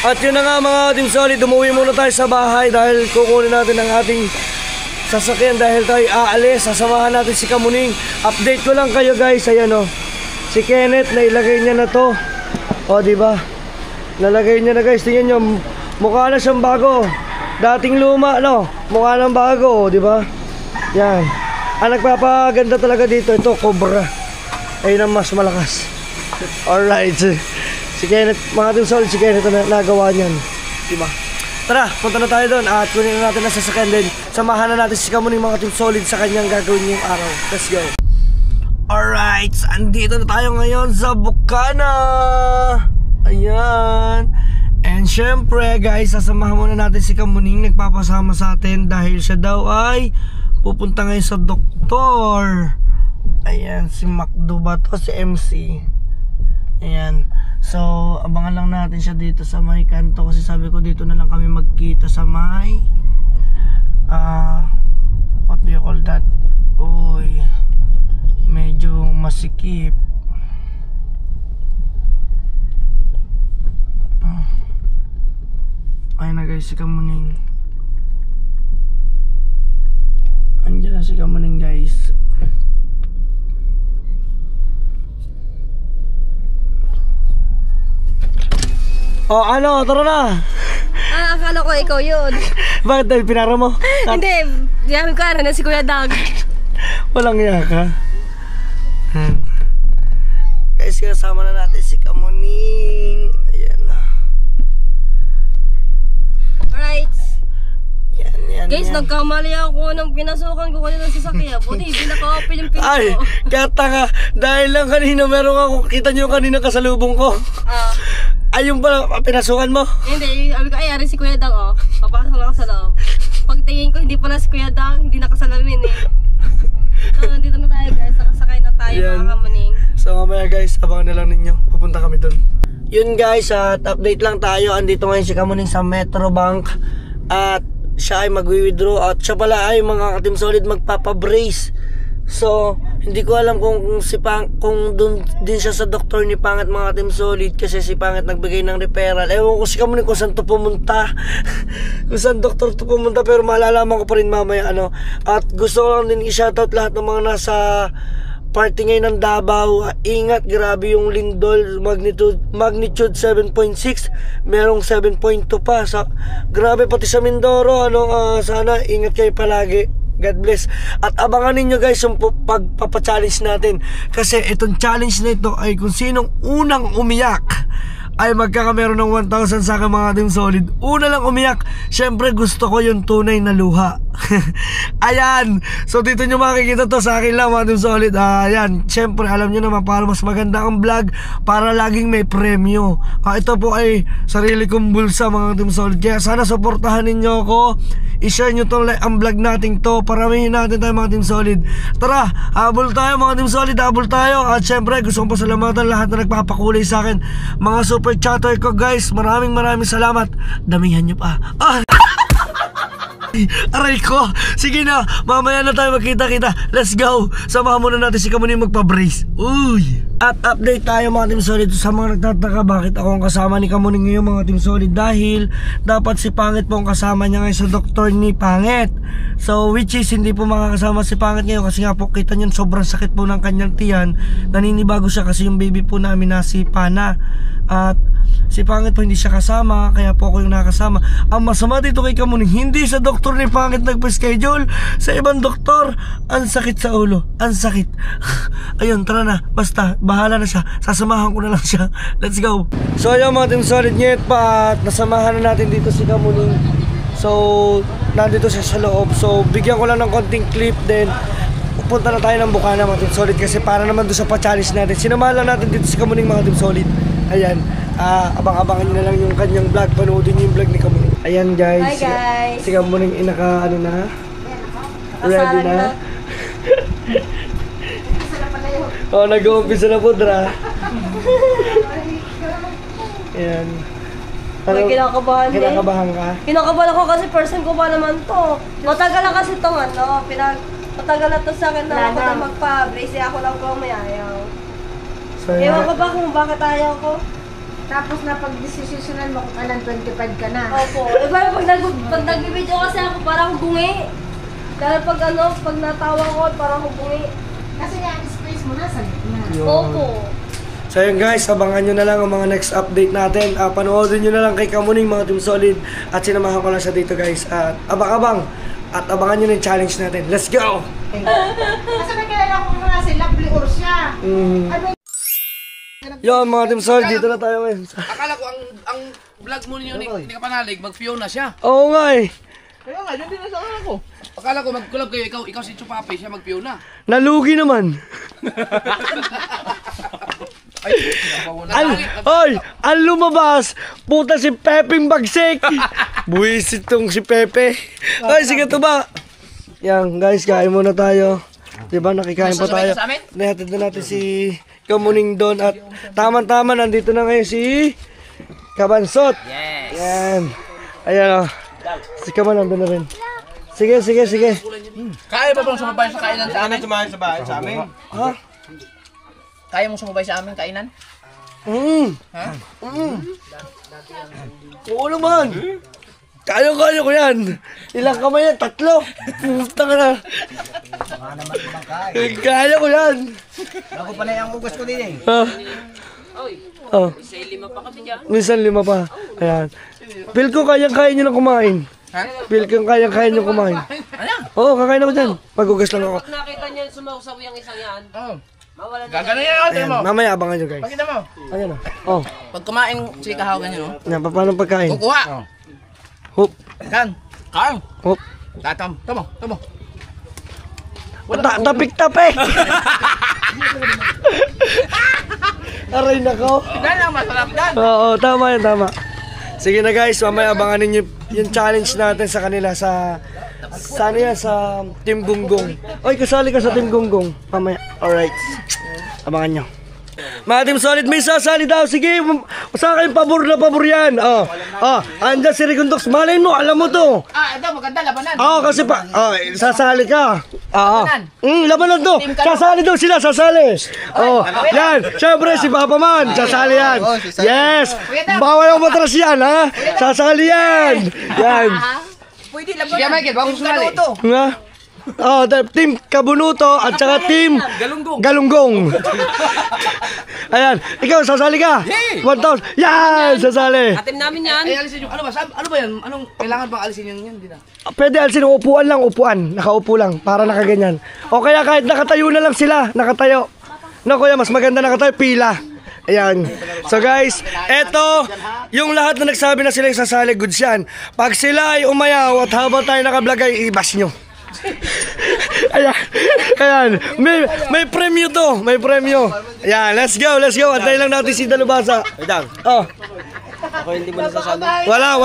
Speaker 1: At yun na nga mga Team Solid, umuwi muna tayo sa bahay dahil kukunin natin ang ating sasakyan dahil tayo aalis. Sasamahan natin si Kamuning. Update ko lang kayo guys. Ayan o. Si Kenneth, nailagay niya na to. O diba? Nalagay niya na guys. Tingnan nyo. Mukha na siyang bago. Dating luma no. Mukha nang bago. O diba? Yan. Ang nagpapaganda talaga dito. Ito, Cobra. Ayun ang mas malakas. Alright. Si Kenneth, mga Team Solid, si Kenneth na nagawa niyan. Diba? Tara, punta na tayo doon at kunin na natin na sasakyan din. Samahan na natin si Kamuning mga Team Solid sa kanyang gagawin yung araw. Let's go. Alright, andito na tayo ngayon sa Bukana. Ayan. And syempre guys, sasamahan muna natin si Kamuning. Nagpapasama sa atin dahil siya daw ay pupunta ngayon sa doktor. Ayan, si Macdo ba to? Si MC. Ayan. So, abangan lang natin siya dito sa may kanto kasi sabi ko dito na lang kami magkita sa may what do you call that? Uy, medyo masikip. Ayun na guys, si Kamuning. Andiyan na si Kamuning guys. Oh, ano? Tara na!
Speaker 4: Akala ko ikaw yun.
Speaker 1: Bakit dahil pinara mo?
Speaker 4: Hindi, sabi ko na si Kuya Dag.
Speaker 1: Walang iya ka. Guys, kasama na natin si Kamuning. Ayan na.
Speaker 4: Alright.
Speaker 1: Yan.
Speaker 4: Guys, nagkamali ako ng pinasukan ko kanina sa sasakyan. Buti, hindi naka-open yung pinto.
Speaker 1: Ay, kata nga. Dahil lang kanina meron ako. Kita nyo kanina kasalubong ko. Ay, yung pala, pinasukan mo?
Speaker 4: Hindi, sabi ko, ay, ari si Kuya Dang, oh. Papasok na ako sa loob. Pagtingin ko, hindi pala si Kuya Dang, hindi nakasalamin eh. So, nandito na tayo guys, nakasakay na tayo mga Kamuning.
Speaker 1: So, mamaya guys, abangan na lang ninyo. Papunta kami dun. Yun guys, at update lang tayo. Andito ngayon si Kamuning sa Metrobank. At siya ay mag-withdraw. At siya pala ay mga Team Solid magpapabrace. So, hindi ko alam kung dun din siya sa doktor ni Pangit mga Team Solid kasi si Pangit nagbigay ng referral. Ewan ko si Kamuning kung saan to pumunta. Kung saan doktor to pumunta, pero malalaman ko pa rin mamaya ano. At gusto ko lang din i-shoutout lahat ng mga nasa party ngayon ng Davao. Ingat, grabe yung lindol, magnitude 7.6, merong 7.2 pa. Grabe pati sa Mindoro, sana ingat kayo palagi. God bless. At abangan ninyo guys yung pagpapachallenge natin. Kasi itong challenge na ito ay kung sinong unang umiyak ay magkakameron ng 1,000 sa akin mga Team Solid. Una lang umiyak, syempre gusto ko yung tunay na luha. Ayan. So dito nyo makikita to sa akin lang mga Team Solid. Ayan, syempre alam nyo naman para mas maganda ang vlog, para laging may premyo. Ito po ay sarili kong bulsa mga Team Solid. Kaya sana suportahan ninyo ako. I-share nyo tong ang vlog natin to. Paramihin natin tayo mga Team Solid. Tara, habol tayo mga Team Solid. Habol tayo. At syempre gusto kong pasalamatan lahat na nagpapakulay sa akin. Mga super chatter ko guys, maraming salamat. Damihan nyo pa. Aray ko. Sige na, mamaya na tayo magkita-kita. Let's go. Samahan muna natin si Kamuning magpa-brace. Uy. At update tayo mga Team Solid. Sa mga nagtataka bakit ako ang kasama ni Kamuning ngayon mga Team Solid, dahil dapat si Pangit po ang kasama niya ngayon sa doktor ni Pangit. So which is hindi po makakasama si Pangit ngayon kasi nga po kita niyo sobrang sakit po ng kanyang tiyan. Naninibago siya kasi yung baby po namin nasipa na. At si Pangit po hindi siya kasama, kaya po ako yung nakasama. Ang masama dito kay Kamuning, hindi sa doktor ni Pangit nagpa-schedule, sa ibang doktor. Ang sakit sa ulo, ang sakit. Ayun, tara na, basta bahala na siya, sasamahan ko na lang siya. Let's go. So ayun mga Team Solid, nyet pa at nasamahan na natin dito si Kamuning. So nandito siya sa loob. So bigyan ko lang ng konting clip, then pupunta na tayo ng Bukana mga Team Solid kasi para naman doon sa pa-challenge natin. Sinamahan lang natin dito si Kamuning mga Team Solid. Ayan, abang-abangan nyo na lang yung kanyang vlog. Panoodin nyo yung vlog ni Kamuning. Ayan guys.
Speaker 4: Hi, guys.
Speaker 1: Si Kamuning inaka ano na. Ready na. Oh, nag-uumpisa na po, Dra. Ayan.
Speaker 4: May kinakabahan din.
Speaker 1: Kinakabahan ka?
Speaker 4: Kinakabahan ako kasi person ko pa naman to. Matagal na kasi itong ano, matagal na to sa akin na ako na magpa-brace. Ako lang po may ayaw.
Speaker 1: So,
Speaker 4: Ewan ko ba kung bakit ayaw ko?
Speaker 8: Tapos na pag-decisionan mo kung alam 25 ka na.
Speaker 4: Opo. Iba pag nag-video kasi ako parang bungi. Dahil pag ano, pag natawa ko parang bungi.
Speaker 8: Kasi nga, ang space mo nasa gitna.
Speaker 1: yun.
Speaker 4: Opo.
Speaker 1: So yun guys, abangan nyo na lang ang mga next update natin. Panoodin nyo na lang kay Kamuning mga Team Solid. At sinamahan ko lang siya dito guys. At abang-abang. At abangan nyo na yung challenge natin. Let's go!
Speaker 8: Kasi may kilala ko nga si Lovely Ursia.
Speaker 1: Yun mga Team Solid, dito na tayo ngayon.
Speaker 2: Akala ko ang vlog mo ninyo, hindi ka panalig, mag-Fiona siya.
Speaker 1: Oo nga eh.
Speaker 2: Kaya nga, yun din na sa akala ko. Akala ko mag-collab kayo, ikaw si Chupapi, siya mag-Fiona.
Speaker 1: Nalugi naman. Ang lumabas, puta si Pepeng Bagsik. Buwisit tong si Pepe. Ay, sige to ba? Yan, guys, kain muna tayo. Diba, nakikain pa tayo. Nahatid na natin si Kamuning doon. At tama-tama, nandito na ngayon si Kabansot.
Speaker 2: Yes.
Speaker 1: Yan. Ayan o. Si Kaman nandun na rin. Sige.
Speaker 2: Kaya ba bang sumabay sa kainan sa amin?
Speaker 7: Sa amin.
Speaker 1: Ha?
Speaker 2: Kaya mo sumabay sa amin kainan? Ha?
Speaker 1: Oo naman. Kaya ko yan. Ilang kamay yan? 3. Puta ka na. Kaya ko yan.
Speaker 6: Ako pa na yung ugas ko din eh.
Speaker 1: Ha? Oh. Minsan 5 pa. Ayan. Feel ko kaya nyo na kumain. Feel ko kaya nyo kumain. Oo, kakain ako dyan. Pag-ugas lang ako.
Speaker 4: Pag nakita niya sumaw-saw yung isang yan, mawala na.
Speaker 2: Gagana yan, ate
Speaker 1: Ayan,
Speaker 2: mo.
Speaker 1: mamaya abangan nyo guys.
Speaker 2: Pakita mo.
Speaker 1: Ayan o. Oh.
Speaker 2: Pag kumain, si kahaw ganyan,
Speaker 1: Yan, paano pagkain?
Speaker 2: kukuha.
Speaker 1: Hup.
Speaker 2: Kan.
Speaker 1: Hup.
Speaker 2: Tatam. Tamo.
Speaker 1: Tapik-tapik! Aray nako.
Speaker 2: Yan ang masarap yan.
Speaker 1: Oo, tama yan, tama. Sige na guys, mamaya abangan ninyo yung challenge natin sa kanila sa Team Gunggong. Oy, kasali ka sa Team Gunggong. Mamaya. Alright. Abangan nyo. Mga Team Solid, may sasali daw. Sige, sa akin pabor na pabor yan. Andyan si Ricondox. Malay mo, alam mo to.
Speaker 2: Ito, maganda, labanan.
Speaker 1: Kasi sasali ka.
Speaker 2: Labanan.
Speaker 1: Labanan to. Sasali daw sila, sasali. Yan. Siyempre, si Papa Man, sasali yan. Yes. Bawal ang matras yan, ha? Sasali yan. Yan.
Speaker 2: Pwede labanan. Sige, Michael, bago sumali.
Speaker 1: Nga? Team Kabunuto at saka Team Galunggong. Ayan, ikaw sasali ka. 1,000. Yan, sasali.
Speaker 4: Atim namin yan.
Speaker 2: Ay, alisin yung, ano ba yan? Anong, kailangan bang alisin yan? Di na.
Speaker 1: Pwede alisin, upuan lang, upuan. Nakaupo lang, para nakaganyan. O kaya kahit nakatayo na lang sila, nakatayo. No, kuya, mas maganda nakatayo, pila. Ayan. So guys, eto, yung lahat na nagsabi na sila yung sasali, goods yan. Pag sila ay umayaw at habang tayo nakablog ay ibas nyo. Ayan. May premyo to. May premyo. Ayan, let's go. Antay lang natin si Dalubhasa.
Speaker 6: Ako hindi mo nasasali.
Speaker 1: Wala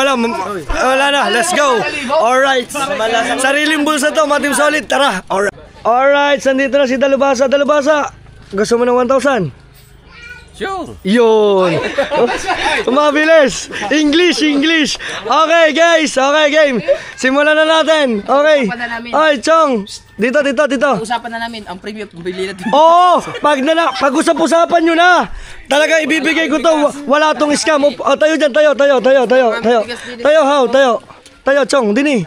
Speaker 1: na. Let's go. Alright. Sariling bulsa to, mga Team Solid. Tara. Alright, sandito na si Dalubhasa. Dalubhasa, gusto mo ng 1,000?
Speaker 2: Sure.
Speaker 1: Yun. Mabilis. English. Okay, guys. Okay, game. Simulan na natin. Okay. Ay, Chong. Dito.
Speaker 2: Usapan na namin ang preview bili natin.
Speaker 1: Oo. Pag-usap-usapan nyo na. Talaga ibibigay ko to. Wala tong scam. Tayo dyan. Tayo. Tayo, Chong. Dini.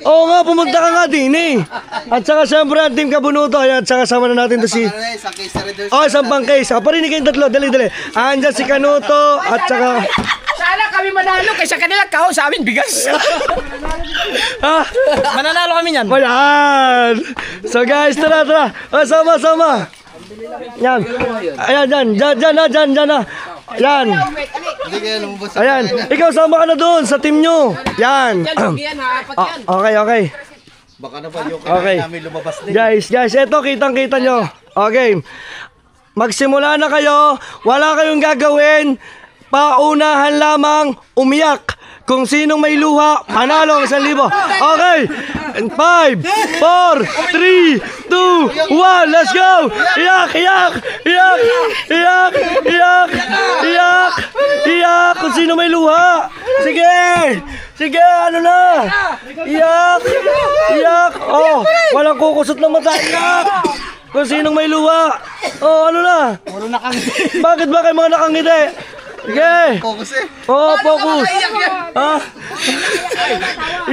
Speaker 1: Oo nga, pumunta ka nga din eh. At saka siyempre ang Team Kabunuto. At saka sama na natin to si... isang pang case. Parinig kayong 3. Dali. Andyan si Kanuto. At saka...
Speaker 2: Sana kami manalo kaysa kanila kao sa amin bigas. Mananalo kami niyan.
Speaker 1: Ayan. So guys, tara. Sama. Yan. Ayan, dyan na. Yan. Ayan. Ikaw sama ka na doon sa team nyo. Yan. Okay.
Speaker 6: Baka na ba yung
Speaker 1: Okay.
Speaker 6: namin lumabas din.
Speaker 1: Guys, eto kitang-kita nyo. Okay. Magsimula na kayo. Wala kayong gagawin. Paunahan lamang umiyak. Kung sinong may luha, panalo ang 1,000. Okay. 5, 4, 3, 2, 1. Let's go. Iyak, iyak, iyak, iyak, iyak, iyak, iyak. Kung sino may luha. Sige. Sige, ano na? Iyak, iyak. Oh, walang kukusot ng mata. Iyak. Kung sinong may luha. Oh, ano na? Bakit ba kayo mga nakangiti? Sige.
Speaker 3: Focus eh.
Speaker 1: Oh, focus. Ha?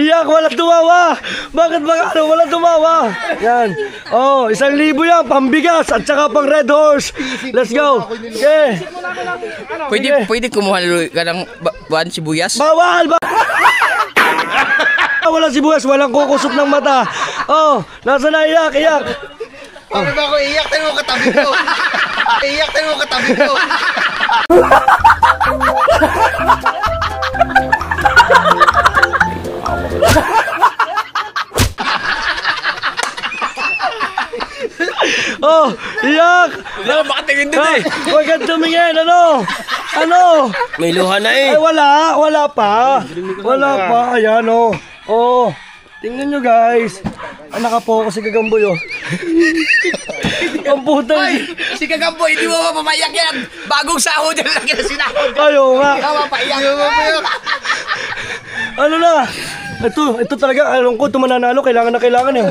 Speaker 1: Iyak, walang tumawa. Bakit ba ano, walang tumawa? Yan. Oh, 1,000 yan, pambigas at saka pang Red Horse. Let's go. Okay.
Speaker 2: Pwede kumuha ka ng buwan sibuyas?
Speaker 1: Bawal ba? Walang sibuyas, walang kukusot ng mata. Oh, nasa na iyak, iyak.
Speaker 3: Paano ba ako iiyak? Tayo mo katabi ko. Iiyak, tayo mo katabi ko.
Speaker 1: Oh, iyak.
Speaker 2: Wala makatingin dun eh.
Speaker 1: Huwag kang tumingin, ano? Ano?
Speaker 6: May luha na eh.
Speaker 1: Ay, wala pa. Wala pa, ayan oh. Oh, tingnan nyo guys. Ah, nakapokus si Gagamboy oh. Ang putang.
Speaker 2: Si Gagamboy, hindi mo mapamayak yan. Bagong sahod yan lang yan sinahod.
Speaker 1: Ayo nga.
Speaker 2: Mapaiyak.
Speaker 1: Ano na? Ito talaga, alam ko, ito mananalo. Kailangan na kailangan eh.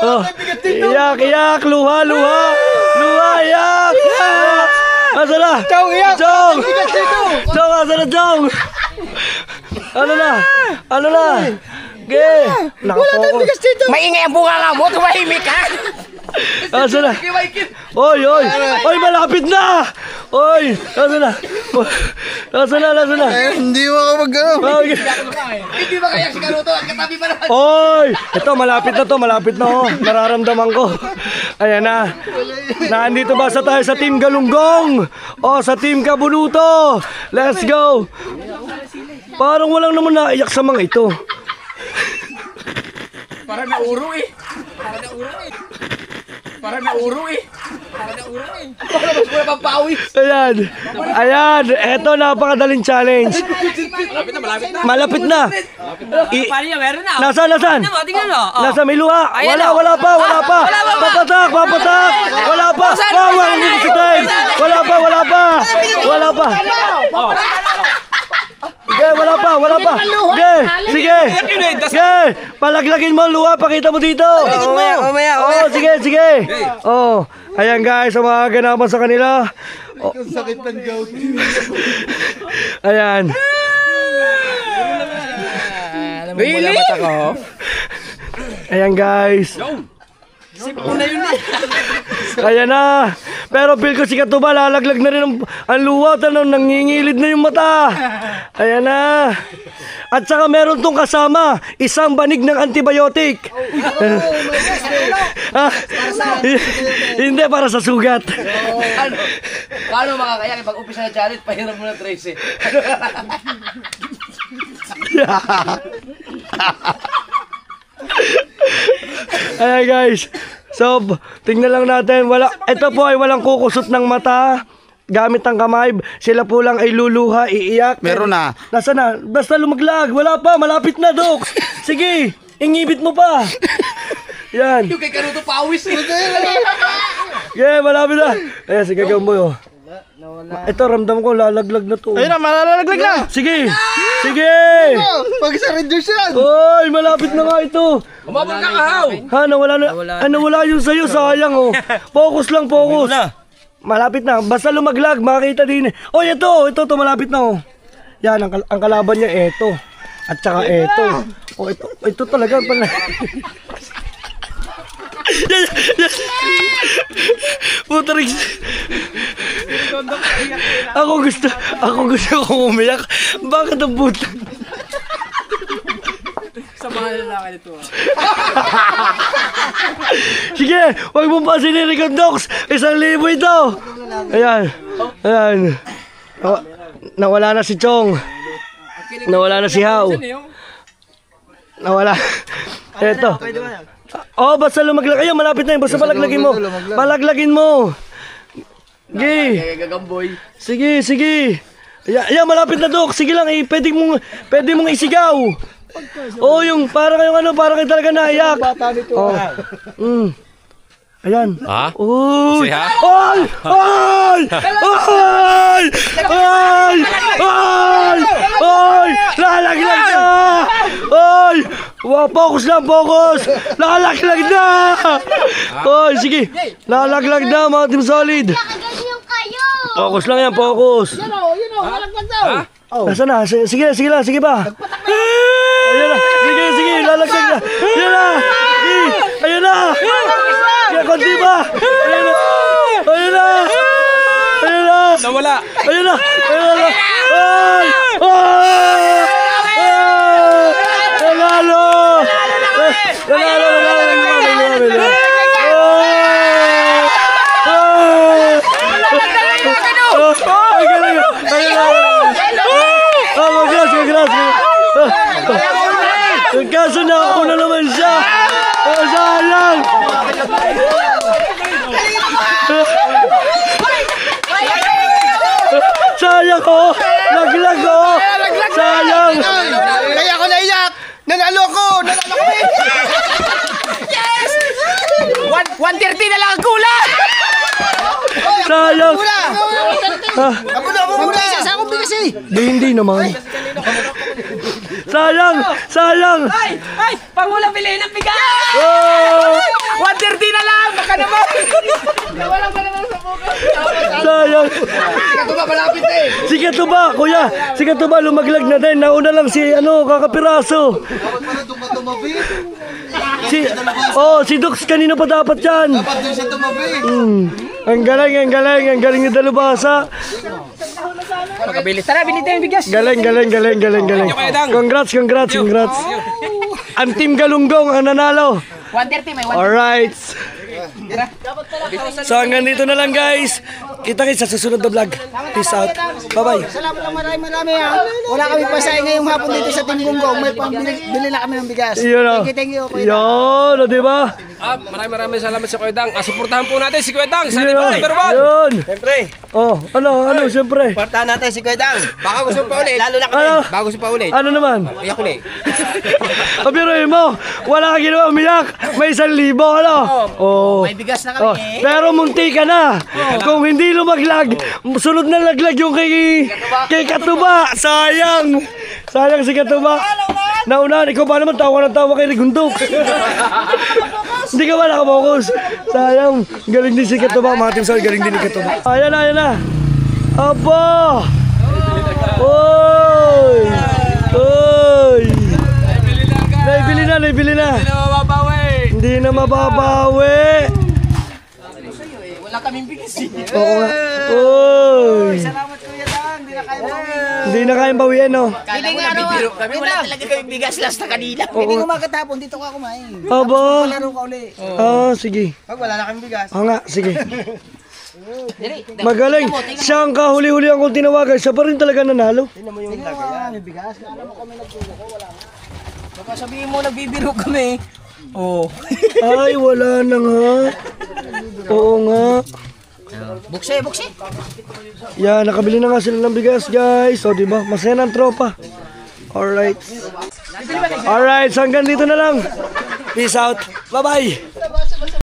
Speaker 1: Oh. Iyak, iyak, luha, luha. Luha, iyak. Asa na? Chong, iyak. Chong. Chong, asa na, Chong? Ano na? Ano na? Ge. Nakapokus.
Speaker 2: Maingay ang bunga mo, tumahimik ka.
Speaker 1: Asa na? Oy, oy. Oy, malapit na. Oy, asa na? Asa na, asa na?
Speaker 3: Hindi mo ako mag-ano.
Speaker 2: Hindi ba kaya si Karuto? Ang katabi pa naman.
Speaker 1: Oy! Ito, malapit na oh. Nararamdaman ko. Ayan na. Nandito ba tayo sa Team Galunggong? O sa Team Kabuluto? Let's go! Parang walang naman naiyak sa mga ito.
Speaker 2: Para nauro eh. Para nauro eh. Para mas mula pang pawi.
Speaker 1: Ayan. Ayan. Eto, napakadaling challenge. Malapit na.
Speaker 2: Paano niya? Meron na.
Speaker 1: Nasaan?
Speaker 2: Tingnan mo.
Speaker 1: Nasa may luha. Wala pa. Papatak. Wala pa. Wala hindi si Tay. Wala pa. Sige, wala pa. Sige. Palaglagin mo ang luha, pakita mo dito.
Speaker 2: Mamaya.
Speaker 1: Oh, sige. Oh, ayan guys, ang mga ganapan sa kanila. Oh.
Speaker 3: Sakit ng gout.
Speaker 1: Ayan.
Speaker 2: Really?
Speaker 1: Ayan guys. Ayan na. Pero feel ko si Katuba, lalaglag na rin ang luha. Nangingilid na yung mata. Ayan na. At saka meron tong kasama, isang banig ng antibiotic. Hindi, para sa sugat.
Speaker 2: Paano makakayak pag umpisa na challenge, pahiram mo na 13.
Speaker 1: Ayan guys. So, tingnan lang natin. Ito po ay walang kukusot ng mata. Gamit ang kamay. Sila po lang ay luluha, iiyak.
Speaker 6: Meron na.
Speaker 1: Nasaan na? Basta lumaglag. Wala pa. Malapit na, Dok. Sige. Ingibit mo pa. Yan.
Speaker 2: Yung kay Karuto pawis eh.
Speaker 1: Yeah, malapit na. Ayan, sige, Gamboy. Oh. Ito, ramdam ko, lalaglag na to.
Speaker 6: Ayun na, malalaglag na.
Speaker 1: Sige.
Speaker 3: Pag sa reduce yan.
Speaker 1: Oy, malapit na nga ito.
Speaker 2: Umabang ka kahaw.
Speaker 1: Ha, nawala yun sa'yo, sayang oh. Focus lang, focus. Malapit na, basta lumaglag, makakita din eh. Oy, ito, malapit na oh. Yan, ang kalaban niya, ito. At saka ito. Oh, ito talaga. Putarix. Ako gusto kong umiyak. Bakit ang puta?
Speaker 2: Sa mga lalaki nito.
Speaker 1: Sige, huwag mo pa sinirikon, Docs. 1,000 ito. Ayan. Nawala na si Chong. Nawala na si Hao. Nawala. Eto. Oh, basta lumaglag. Ayun, malapit na yun. Basta palaglagin mo. Palaglagin mo. Sige.
Speaker 2: Gagamboy.
Speaker 1: Sige. Ayan, malapit na, Dok. Sige lang, pwede mong isigaw. Oh, yung para kayong para kayo talaga naiyak. Oh. Ayan.
Speaker 6: Ha?
Speaker 1: Uy!
Speaker 6: Ha?
Speaker 1: Ay! Ay! Ay! Ay! Ay! Ay! Lalaglag na! Ay! Focus lang, focus! Lalaglag na! Ay, sige. Lalaglag na, mga Team Solid. Focus lang yan, focus.
Speaker 3: Malaglag daw.
Speaker 1: Nasaan na? Sige ba? Ayan na. Sige, lalaglag na. Ayan na! Ayan na! Kaya konti ba? Ayan na!
Speaker 6: Nawala.
Speaker 1: Ayan na! Ay! Nanalo! Kaso na naman siya! Sayang! Sayang ko! Laglag ko! Sayang!
Speaker 3: Kaya ako naiyak. Nanalo ko.
Speaker 2: Yes! 130 na lang ang kulang!
Speaker 1: Sayang!
Speaker 3: Ako na muna. Sa akong bigas eh.
Speaker 1: Hindi naman. Sayang!
Speaker 2: Ay! Pangulang bilhin ng bigas!
Speaker 1: Oh!
Speaker 2: 130 na lang! Baka naman!
Speaker 1: Sayang!
Speaker 3: Katuba malapit eh.
Speaker 1: Si Katuba, kuya! Si Katuba lumaglag na din. Nauna lang si kakapiraso.
Speaker 3: Dapat pala doon ka tumabi.
Speaker 1: Si Dux kanina pa dapat yan.
Speaker 3: Dapat doon siya tumabi.
Speaker 1: Ang galing ni Dalubhasa.
Speaker 2: Magkabilis. Tara, bilitin yung bigas!
Speaker 1: Galing. Congrats. Ang Team Galunggong ang nanalo.
Speaker 2: 130 may 130.
Speaker 1: Alright. So hanggang dito na lang guys. Kita-kits sa susunod na vlog. Peace out. Bye-bye.
Speaker 3: Salamat lang marami ha. Wala kami pasahin ngayong hapon dito sa Team Gunggong. May pambili na kami ng bigas.
Speaker 1: Thank you. Yun, di ba?
Speaker 6: Maraming salamat sa Kuya Dang. Suportahan po natin si Kuya Dang. Sa
Speaker 1: Yun.
Speaker 6: number 1.
Speaker 1: Yun.
Speaker 3: Siyempre,
Speaker 1: Ano, siyempre.
Speaker 3: portahan natin si Kuya Dang.
Speaker 6: Baka gusto pa ulit.
Speaker 3: Lalo na kami.
Speaker 1: Ano?
Speaker 6: Baka gusto pa ulit.
Speaker 1: Ano naman?
Speaker 6: Iyak ulit.
Speaker 1: Kabiruin mo, wala ka ginawa umiyak. May 1,000, ano? Oh.
Speaker 2: May bigas na kami.
Speaker 1: Pero munti ka na. Kung hindi lumaglag, sunod na laglag yung kay Katuba. Sayang si Katuba. Naunahan, ikaw ba naman tawa kay Rigundok? Hindi ka ba nakapokus? Sayang, galing din si Katuba. Mga Team Solid, galing din ni Katuba. Ayan na. Aba! Oy! Naibili na. Hindi na mababawi.
Speaker 2: Wala kaming bigas.
Speaker 1: Oo nga. Oy!
Speaker 3: Salamat Kuya Dang. Hindi na kayo bawian.
Speaker 1: Hindi na kayang bawian, no?
Speaker 2: Kala ko nabibiro kami. Wala talaga kaming bigas last na kanina.
Speaker 3: Hindi umagat hapon. Dito ka kumain.
Speaker 1: Aba!
Speaker 3: Laro ka uli.
Speaker 1: Sige.
Speaker 3: Pag wala na kami bigas.
Speaker 1: Oo nga, sige. Magaling. Siya ang kahuli-huli ang kung tinawagan. Siya pa rin talaga nanalo.
Speaker 3: Tingnan mo yung lagayan. May bigas. Alam mo kami nagsuko. Wala na.
Speaker 2: Baka sabihin mo nagbibiro kami. Oh.
Speaker 1: Ay, wala na nga. Oo nga.
Speaker 2: Bukse.
Speaker 1: Yan, nakabili na nga sila ng bigas, guys. O, diba? Masaya ng tropa. Alright. So hanggang dito na lang. Peace out. Bye-bye.